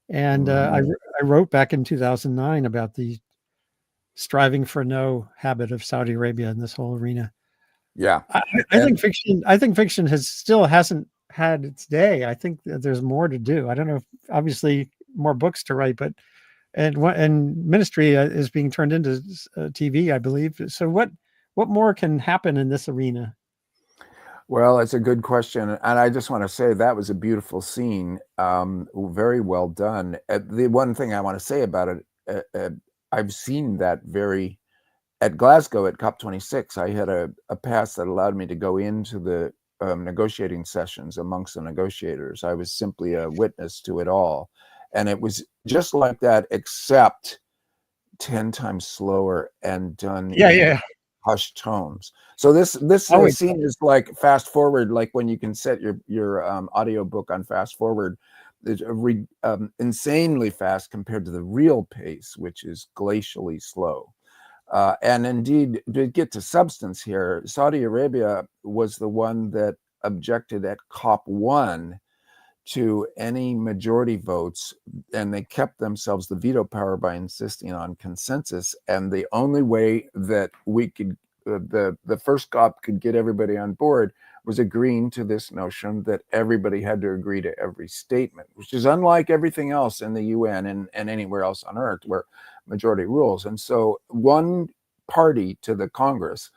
And I wrote back in 2009 about the striving for no habit of Saudi Arabia in this whole arena. Yeah, I think fiction hasn't had its day. I think that there's more to do. I don't know if obviously more books to write, but and Ministry is being turned into TV, I believe. So what more can happen in this arena? Well, it's a good question. And I just want to say that was a beautiful scene. Very well done. The one thing I want to say about it, I've seen that at Glasgow at COP26. I had a pass that allowed me to go into the negotiating sessions amongst the negotiators. I was simply a witness to it all. And it was just like that, except 10 times slower and done in hushed tones. So this scene is like fast forward, like when you can set your audio book on fast forward. It's insanely fast compared to the real pace, which is glacially slow. And indeed, to get to substance here, Saudi Arabia was the one that objected at COP1 to any majority votes, and they kept themselves the veto power by insisting on consensus. And the only way that we could, the first COP could get everybody on board was agreeing to this notion that everybody had to agree to every statement, which is unlike everything else in the UN and anywhere else on earth where majority rules. And so one party to the Congress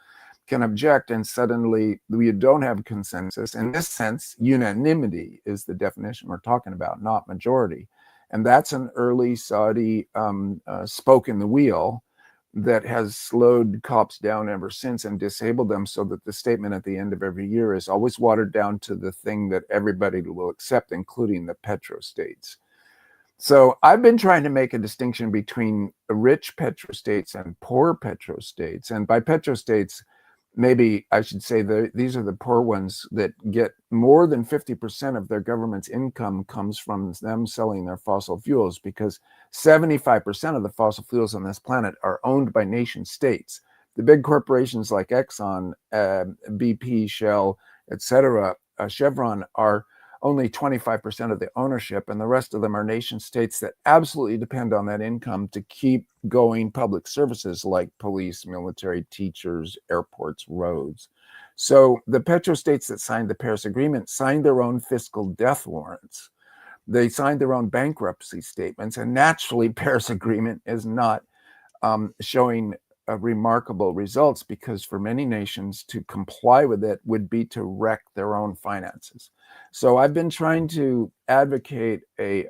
can object, and suddenly we don't have consensus. In this sense, unanimity is the definition we're talking about, not majority. And that's an early Saudi spoke in the wheel that has slowed COPs down ever since and disabled them, so that the statement at the end of every year is always watered down to the thing that everybody will accept, including the petrostates. So I've been trying to make a distinction between rich petrostates and poor petrostates. And by petrostates, maybe I should say these are the poor ones that get more than 50% of their government's income comes from them selling their fossil fuels, because 75% of the fossil fuels on this planet are owned by nation states. The big corporations like Exxon, BP, Shell, etc., Chevron are only 25% of the ownership, and the rest of them are nation states that absolutely depend on that income to keep going public services like police, military, teachers, airports, roads. So the petrostates that signed the Paris Agreement signed their own fiscal death warrants. They signed their own bankruptcy statements, and naturally Paris Agreement is not showing remarkable results, because for many nations to comply with it would be to wreck their own finances. So I've been trying to advocate a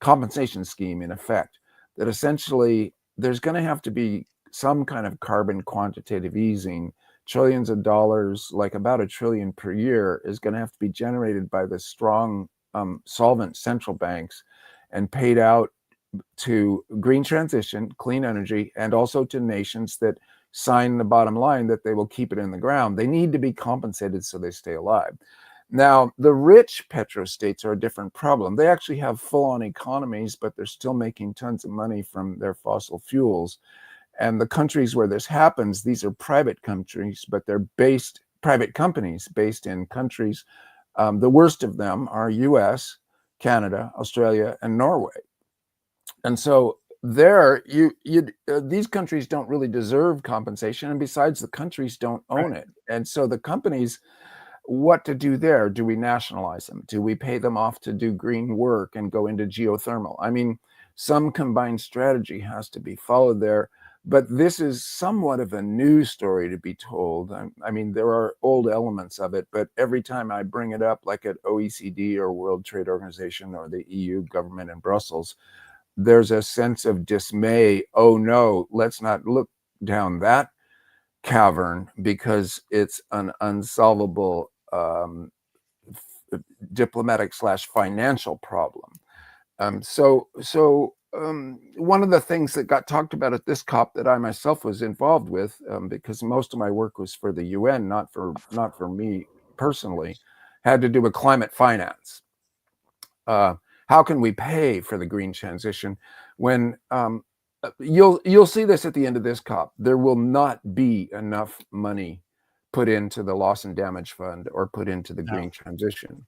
compensation scheme, in effect, that essentially there's going to have to be some kind of carbon quantitative easing. Trillions of dollars, like about $1 trillion per year, is going to have to be generated by the strong, solvent central banks and paid out to green transition, clean energy, and also to nations that sign the bottom line that they will keep it in the ground. They need to be compensated so they stay alive. Now, the rich petrostates are a different problem. They actually have full-on economies, but they're still making tons of money from their fossil fuels. And the countries where this happens, these are private countries, but they're private companies based in countries. The worst of them are US, Canada, Australia, and Norway. And so there, these countries don't really deserve compensation. And besides, the countries don't own it. And so the companies, what to do there? Do we nationalize them? Do we pay them off to do green work and go into geothermal? I mean, some combined strategy has to be followed there. But this is somewhat of a new story to be told. I mean, there are old elements of it, but every time I bring it up, like at OECD or World Trade Organization or the EU government in Brussels, there's a sense of dismay. Oh no, let's not look down that cavern because it's an unsolvable diplomatic / financial problem. One of the things that got talked about at this COP that I myself was involved with, because most of my work was for the UN, not for me personally, had to do with climate finance. How can we pay for the green transition when you'll see this at the end of this COP? There will not be enough money put into the loss and damage fund or put into the green transition.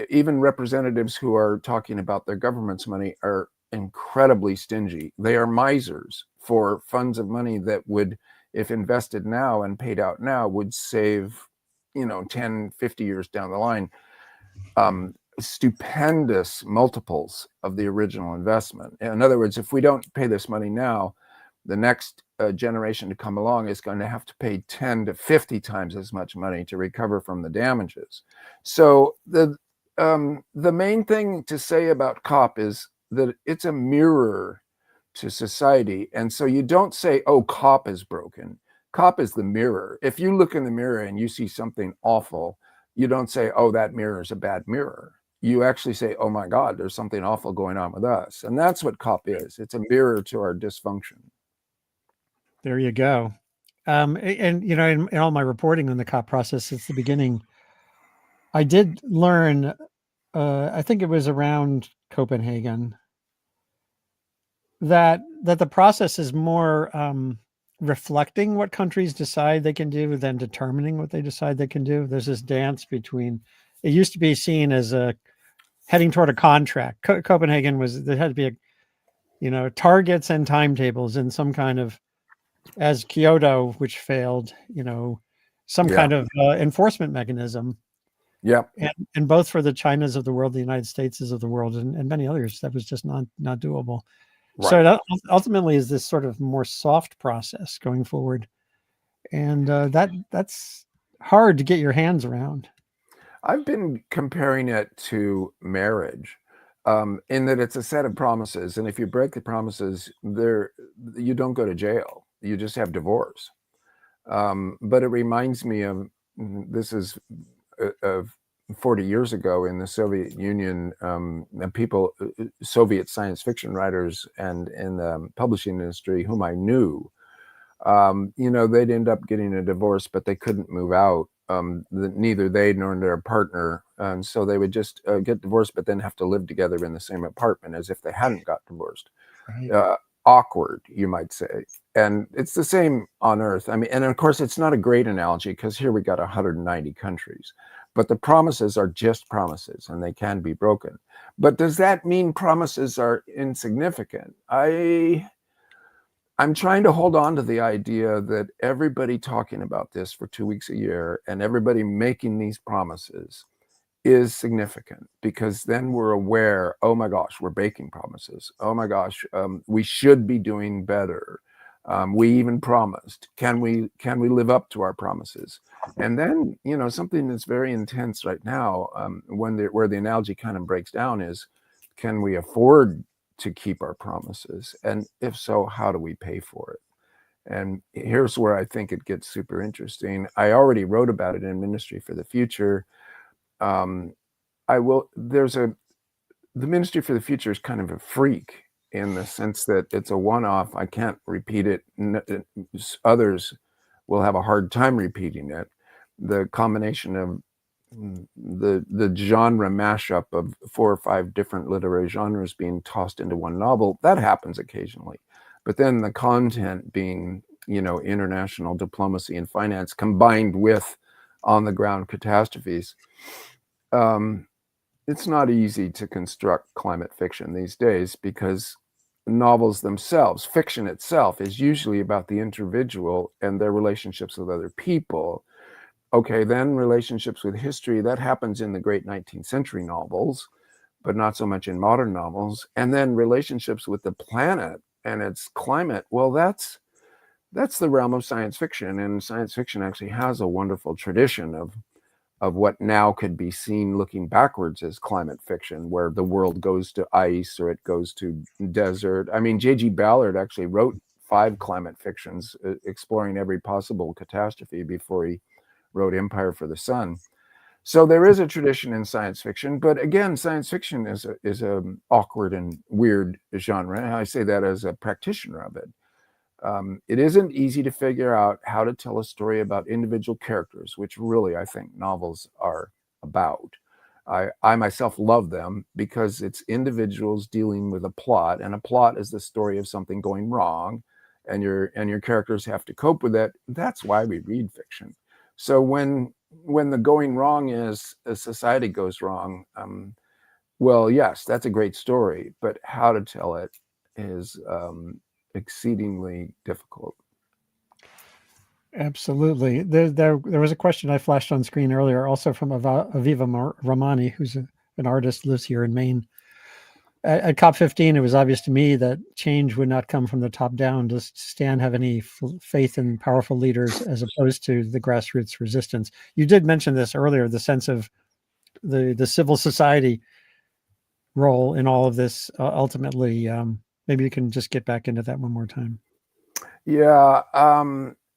Even representatives who are talking about their government's money are incredibly stingy. They are misers for funds of money that would, if invested now and paid out now, would save, 10, 50 years down the line, stupendous multiples of the original investment. In other words, if we don't pay this money now, the next generation to come along is going to have to pay 10 to 50 times as much money to recover from the damages. So the main thing to say about COP is that it's a mirror to society. And so you don't say, oh, COP is broken. COP is the mirror. If you look in the mirror and you see something awful, you don't say, oh, that mirror is a bad mirror. You actually say, oh my God, there's something awful going on with us. And that's what COP is. It's a mirror to our dysfunction. There you go. And in all my reporting on the COP process since the beginning, I did learn, I think it was around Copenhagen, that the process is more reflecting what countries decide they can do than determining what they decide they can do. There's this dance between, it used to be seen as a heading toward a contract. Copenhagen there had to be targets and timetables in some kind of, as Kyoto, which failed, some kind of enforcement mechanism. Yeah. And both for the Chinas of the world, the United States of the world, and many others, that was just not doable. Right. So it ultimately is this sort of more soft process going forward. And that's hard to get your hands around. I've been comparing it to marriage, in that it's a set of promises. And if you break the promises, you don't go to jail. You just have divorce. But it reminds me of, this is of 40 years ago in the Soviet Union, Soviet science fiction writers and in the publishing industry whom I knew, they'd end up getting a divorce, but they couldn't move out. Neither they nor their partner. And so they would just get divorced, but then have to live together in the same apartment as if they hadn't got divorced. Right. Awkward, you might say. And it's the same on Earth. I mean, and of course, it's not a great analogy because here we got 190 countries, but the promises are just promises and they can be broken. But does that mean promises are insignificant? I'm trying to hold on to the idea that everybody talking about this for 2 weeks a year and everybody making these promises is significant, because then we're aware, oh my gosh, we're breaking promises. Oh my gosh, we should be doing better. We even promised. Can we live up to our promises? And then, you know, something that's very intense right now, where the analogy kind of breaks down is, can we afford to keep our promises? And if so, how do we pay for it? And here's where I think it gets super interesting. I already wrote about it in Ministry for the Future. The Ministry for the Future is kind of a freak in the sense that it's a one-off. I can't repeat it. Others will have a hard time repeating it. The combination of the genre mashup of 4 or 5 different literary genres being tossed into one novel, that happens occasionally. But then the content being, you know, international diplomacy and finance combined with on-the-ground catastrophes. It's not easy to construct climate fiction these days because novels themselves, fiction itself, is usually about the individual and their relationships with other people. Okay, then relationships with history, that happens in the great 19th century novels, but not so much in modern novels. And then relationships with the planet and its climate, well, that's the realm of science fiction. And science fiction actually has a wonderful tradition of what now could be seen looking backwards as climate fiction, where the world goes to ice or it goes to desert. I mean, J.G. Ballard actually wrote 5 climate fictions exploring every possible catastrophe before he wrote Empire for the Sun. So there is a tradition in science fiction, but again, science fiction is a awkward and weird genre. I say that as a practitioner of it. It isn't easy to figure out how to tell a story about individual characters, which really I think novels are about. I myself love them because it's individuals dealing with a plot, and a plot is the story of something going wrong, and your characters have to cope with that. That's why we read fiction. So when the going wrong is a society goes wrong, well, yes, that's a great story, but how to tell it is exceedingly difficult. Absolutely. There was a question I flashed on screen earlier, also from Aviva Ramani, who's an artist, lives here in Maine. At COP15, it was obvious to me that change would not come from the top down. Does Stan have any faith in powerful leaders as opposed to the grassroots resistance? You did mention this earlier, the sense of the civil society role in all of this. Ultimately, maybe you can just get back into that one more time. Yeah,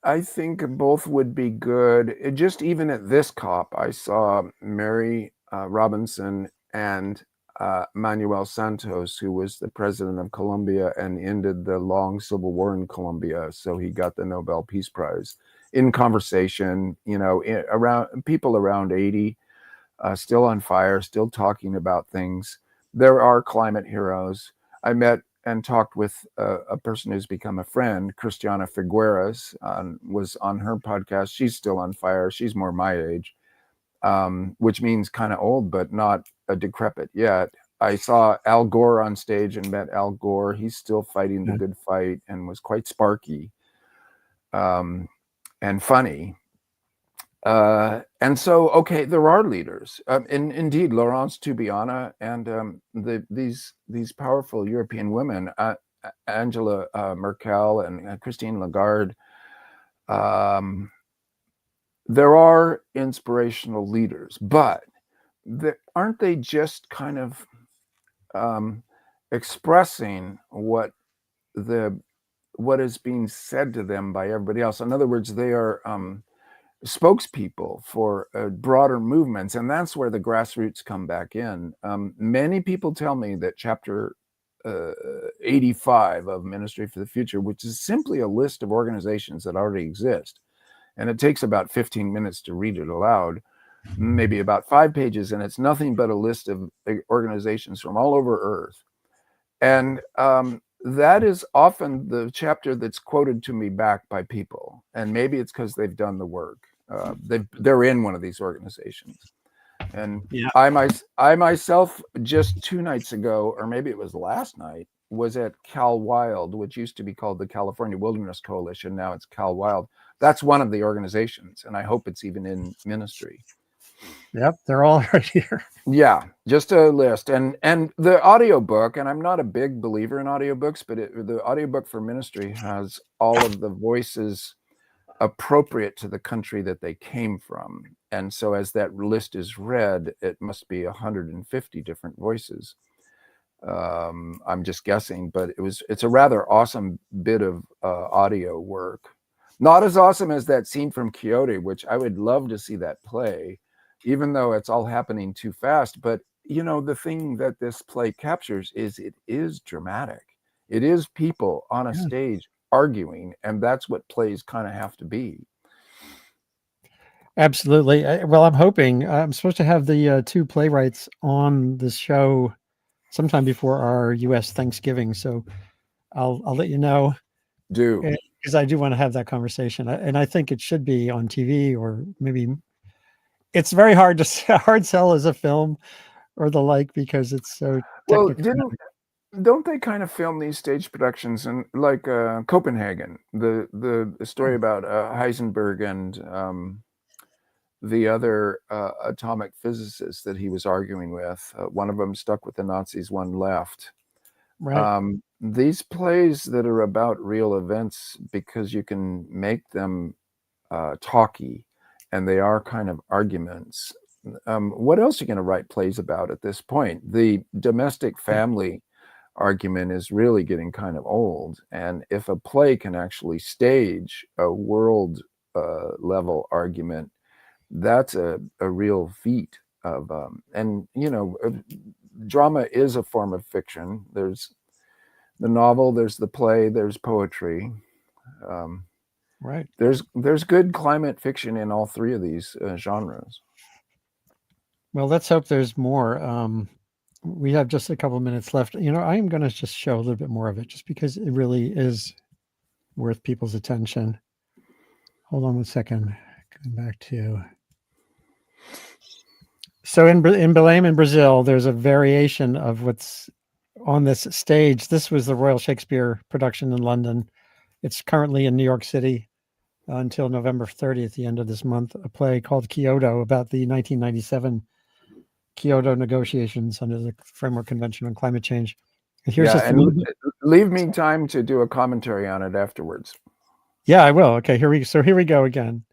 I think both would be good. Just even at this COP, I saw Mary Robinson and Manuel Santos, who was the president of Colombia and ended the long civil war in Colombia. So he got the Nobel Peace Prize, in conversation, you know, around people around 80, still on fire, still talking about things. There are climate heroes. I met and talked with a person who's become a friend, Christiana Figueres, was on her podcast. She's still on fire. She's more my age, which means kind of old, but not decrepit yet. I saw Al Gore on stage and met Al Gore. He's still fighting the good fight and was quite sparky and funny. And so, okay, there are leaders. Indeed, Laurence Toubiana and these powerful European women, Angela Merkel and Christine Lagarde. There are inspirational leaders, but aren't they just kind of expressing what is being said to them by everybody else? In other words, they are spokespeople for broader movements, and that's where the grassroots come back in. Many people tell me that chapter 85 of Ministry for the Future, which is simply a list of organizations that already exist, and it takes about 15 minutes to read it aloud, maybe about 5 pages, and it's nothing but a list of organizations from all over Earth. And that is often the chapter that's quoted to me back by people, and maybe it's because they've done the work. They're in one of these organizations, and yeah. I myself just 2 nights ago, or maybe it was last night, was at Cal Wild, which used to be called the California Wilderness Coalition. Now it's Cal Wild. That's one of the organizations, and I hope it's even in ministry. Yep, they're all right here. Yeah, just a list. And the audiobook, and I'm not a big believer in audiobooks, but the audiobook for ministry has all of the voices appropriate to the country that they came from. And so as that list is read, it must be 150 different voices. I'm just guessing, but it's a rather awesome bit of audio work. Not as awesome as that scene from Quixote, which I would love to see that play, even though it's all happening too fast. But you know, the thing that this play captures is it is dramatic. It is people on a stage arguing, and that's what plays kind of have to be. Absolutely. Well, I'm hoping I'm supposed to have the two playwrights on this show sometime before our U.S. Thanksgiving, so I'll let you know. Do, because I do want to have that conversation, and I think it should be on TV, or maybe it's very hard to hard sell as a film or the like, because it's so well, technical. don't they kind of film these stage productions in like Copenhagen, the story about Heisenberg and the other atomic physicist that he was arguing with? One of them stuck with the Nazis, one left. Right. These plays that are about real events, because you can make them talky, and they are kind of arguments. What else are you going to write plays about at this point? The domestic family argument is really getting kind of old, and if a play can actually stage a world level argument, that's a real feat of and you know, drama is a form of fiction. There's the novel, there's the play, there's poetry. Right. There's good climate fiction in all three of these genres. Well, let's hope there's more. We have just a couple minutes left. You know, I am going to just show a little bit more of it, just because it really is worth people's attention. Hold on one second. Going back to. So in Belém in Brazil, there's a variation of what's on this stage. This was the Royal Shakespeare production in London. It's currently in New York City until November 30th, the end of this month, a play called Kyoto, about the 1997 Kyoto negotiations under the Framework Convention on Climate Change. And here's leave me time to do a commentary on it afterwards. Yeah, I will. Okay, here we go again.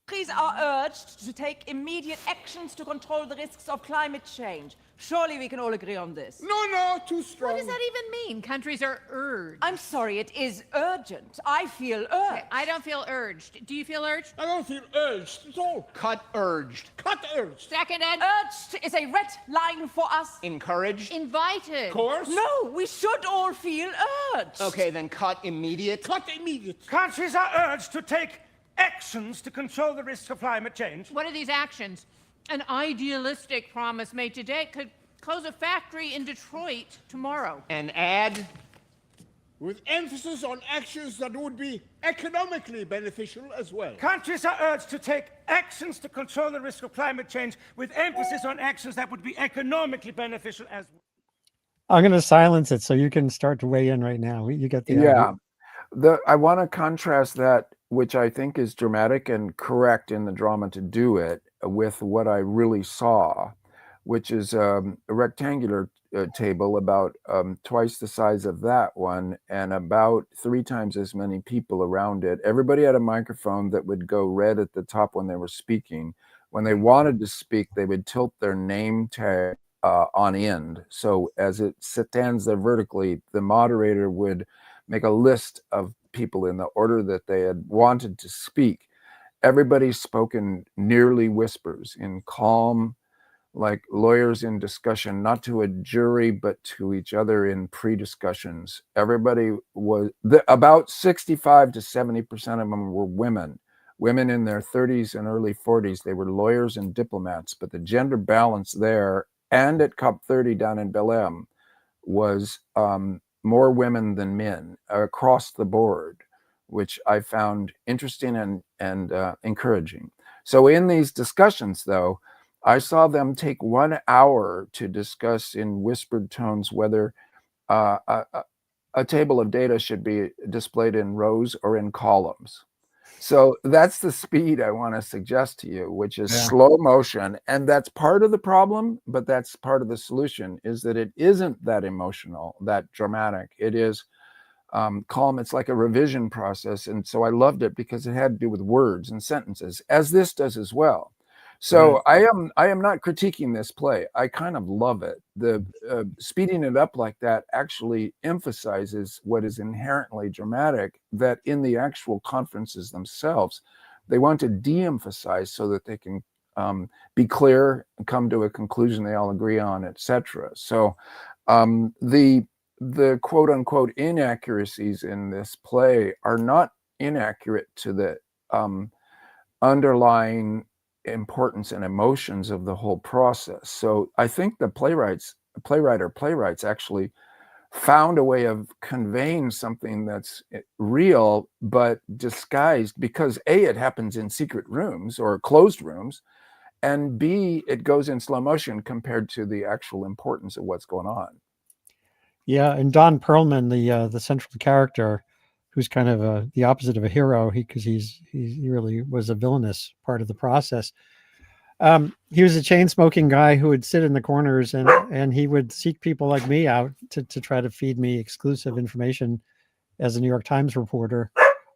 Countries are urged to take immediate actions to control the risks of climate change. Surely we can all agree on this. No, too strong. What does that even mean? Countries are urged. I'm sorry, it is urgent. I feel urged. Okay, I don't feel urged. Do you feel urged? I don't feel urged at all. Cut urged. Cut urged. Seconded. Urged is a red line for us. Encouraged. Invited. Of course. No, we should all feel urged. Okay, then cut immediate. Cut immediate. Countries are urged to take actions to control the risks of climate change. What are these actions? An idealistic promise made today could close a factory in Detroit tomorrow. And add. With emphasis on actions that would be economically beneficial as well. Countries are urged to take actions to control the risk of climate change, with emphasis on actions that would be economically beneficial as well. I'm going to silence it so you can start to weigh in right now. You get the idea. I want to contrast that, which I think is dramatic and correct in the drama to do it, with what I really saw, which is a rectangular table about twice the size of that one, and about 3 times as many people around it. Everybody had a microphone that would go red at the top when they were speaking. When they wanted to speak, they would tilt their name tag on end. So as it stands there vertically, the moderator would make a list of people in the order that they had wanted to speak. Everybody spoke in nearly whispers, in calm, like lawyers in discussion, not to a jury, but to each other in pre-discussions. Everybody was, about 65 to 70% of them were women in their 30s and early 40s. They were lawyers and diplomats, but the gender balance there and at COP30 down in Belém was more women than men across the board, which I found interesting and encouraging. So in these discussions, though, I saw them take 1 hour to discuss in whispered tones whether a table of data should be displayed in rows or in columns. So that's the speed I want to suggest to you, which is Yeah. slow motion. And that's part of the problem, but that's part of the solution, is that it isn't that emotional, that dramatic. It is calm. It's like a revision process. And so I loved it because it had to do with words and sentences, as this does as well. So I am not critiquing this play. I kind of love it. The speeding it up like that actually emphasizes what is inherently dramatic, that in the actual conferences themselves, they want to de-emphasize so that they can be clear and come to a conclusion they all agree on, etc. So the quote unquote inaccuracies in this play are not inaccurate to the underlying importance and emotions of the whole process. So I think the playwrights actually found a way of conveying something that's real but disguised, because A, it happens in secret rooms or closed rooms, and B, it goes in slow motion compared to the actual importance of what's going on. Yeah, and Don Perlman, the central character, who's kind of the opposite of a hero, because he really was a villainous part of the process. He was a chain smoking guy who would sit in the corners and he would seek people like me out to try to feed me exclusive information as a New York Times reporter,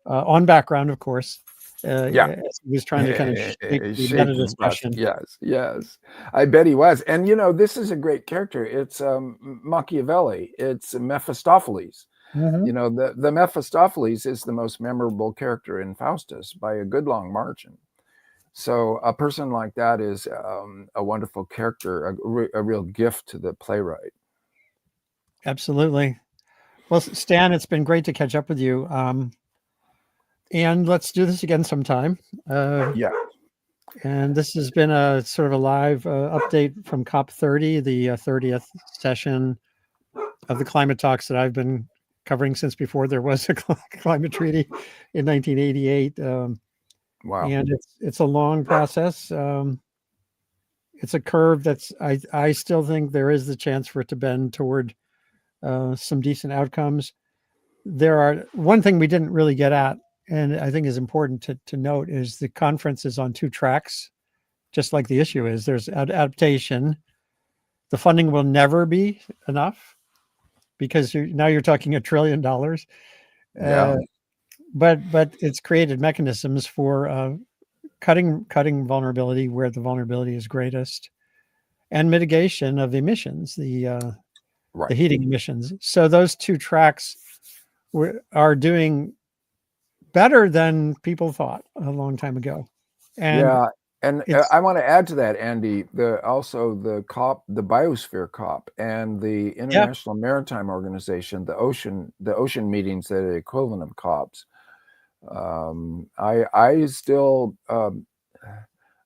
on background, of course. Yeah. He was trying to kind of shape the meta discussion. Yes. I bet he was. And, you know, this is a great character. It's Machiavelli. It's Mephistopheles. Mm-hmm. You know, the Mephistopheles is the most memorable character in Faustus by a good long margin. So a person like that is a wonderful character, a real gift to the playwright. Absolutely. Well, Stan, it's been great to catch up with you. And let's do this again sometime. Yeah. And this has been a sort of a live update from COP30, the 30th session of the climate talks that I've been covering since before there was a climate treaty in 1988. Wow. And it's a long process. It's a curve that's, I still think there is the chance for it to bend toward some decent outcomes. One thing we didn't really get at, and I think is important to note, is the conference is on two tracks, just like the issue is. There's adaptation. The funding will never be enough because now you're talking $1 trillion. Yeah. But it's created mechanisms for cutting vulnerability where the vulnerability is greatest, and mitigation of emissions, the heating emissions. So those two tracks are doing better than people thought a long time ago. And and I want to add to that, Andy, also the COP, the Biosphere COP, and the International Maritime Organization, the ocean meetings that are the equivalent of COPs. I still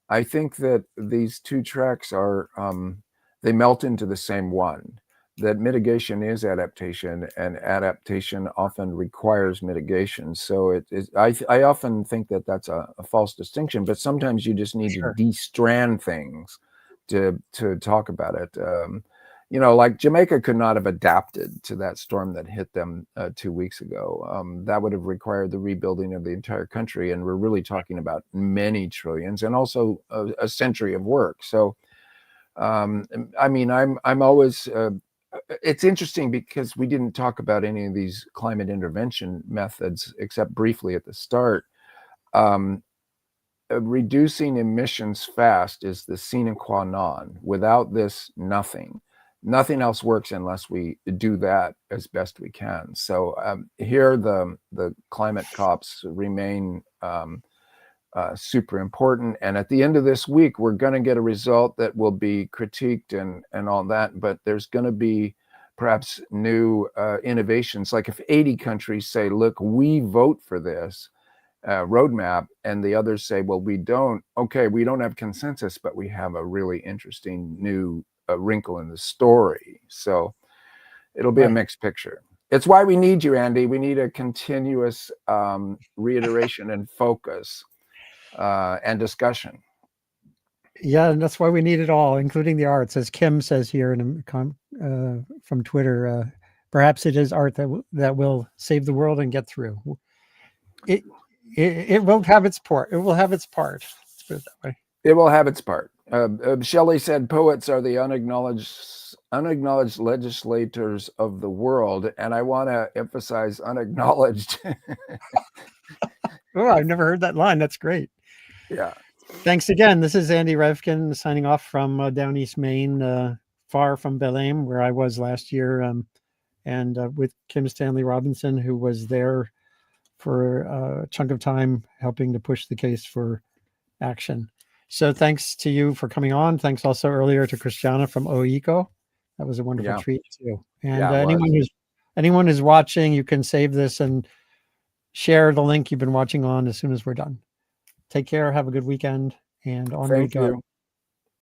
I think that these two tracks are they melt into the same one. That mitigation is adaptation, and adaptation often requires mitigation. So I often think that that's a false distinction, but sometimes you just need to de-strand things to talk about it. You know, like Jamaica could not have adapted to that storm that hit them 2 weeks ago. That would have required the rebuilding of the entire country, and we're really talking about many trillions, and also a century of work. So, I mean, I'm always. It's interesting because we didn't talk about any of these climate intervention methods except briefly at the start. Reducing emissions fast is the sine qua non. Without this, nothing else works unless we do that as best we can. So here the climate COPs remain super important. And at the end of this week, we're going to get a result that will be critiqued and all that. But there's going to be perhaps new innovations. Like if 80 countries say, look, we vote for this roadmap, and the others say, well, we don't. Okay, we don't have consensus, but we have a really interesting new wrinkle in the story. So it'll be a mixed picture. It's why we need you, Andy. We need a continuous reiteration and focus. And discussion. Yeah, and that's why we need it all, including the arts, as Kim says here from Twitter. Perhaps it is art that will save the world and get through. it will have its part. It will have its part. Let's put it that way. It will have its part. Shelley said poets are the unacknowledged legislators of the world, and I want to emphasize unacknowledged. Oh, I've never heard that line. That's great. Yeah. Thanks again. This is Andy Revkin signing off from down East Maine, far from Belém, where I was last year, and with Kim Stanley Robinson, who was there for a chunk of time helping to push the case for action. So thanks to you for coming on. Thanks also earlier to Christiana from OECO. That was a wonderful treat too. And anyone who's watching, you can save this and share the link you've been watching on as soon as we're done. Take care. Have a good weekend. And on we go.